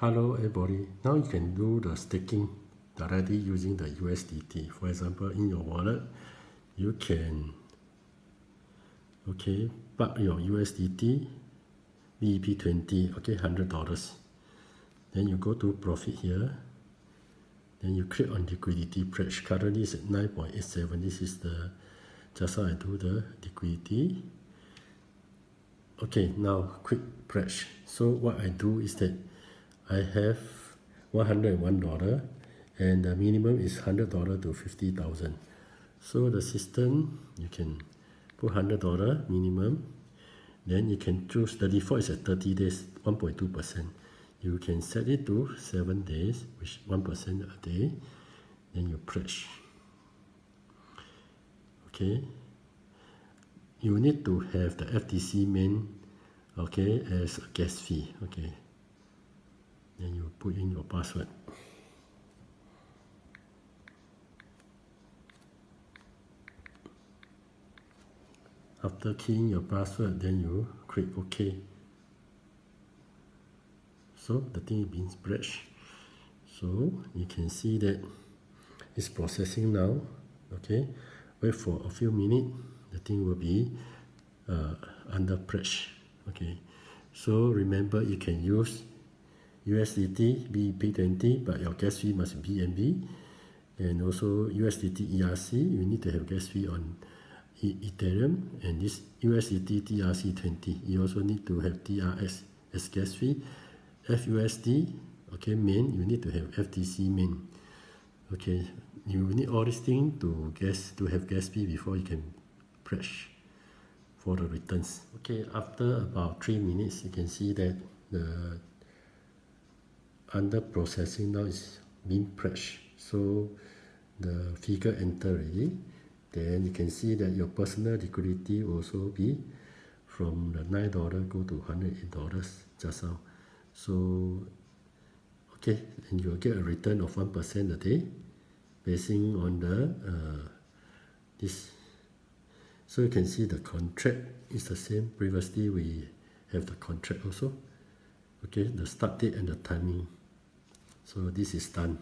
Hello everybody, now you can do the staking directly using the USDT. For example, in your wallet, you can park your USDT BEP20, $100. Then you go to profit here. Then you click on liquidity pledge. Currently it's at 9.87. This is the just how I do the liquidity. Okay, now quick pledge. So what I do is that I have $101 and the minimum is $100 to 50,000. So the system, you can put $100 minimum. Then you can choose, the default is at 30 days, 1.2%. You can set it to 7 days, which 1% a day. Then you pledge. Okay. You need to have the FTC main, as a gas fee. Okay. Then you put in your password. After keying your password, then you click OK. So the thing is being pledged. So you can see that it's processing now. Okay, wait for a few minutes. The thing will be under pledge. Okay, so remember you can use USDT BEP20, but your gas fee must be BNB, and also USDT ERC. You need to have gas fee on Ethereum, and this USDT TRC20. You also need to have TRS as gas fee. FUSD, main, you need to have FTC main. Okay, you need all these things to have gas fee before you can pledge for the returns. Okay, after about 3 minutes, you can see that the under processing now is being pledged. So the figure enter already. Then you can see that your personal liquidity will also be from the $9 go to $108 just now. So and you'll get a return of 1% a day, basing on the this. So you can see the contract is the same. Previously we have the contract also. Okay, the start date and the timing. So this is done.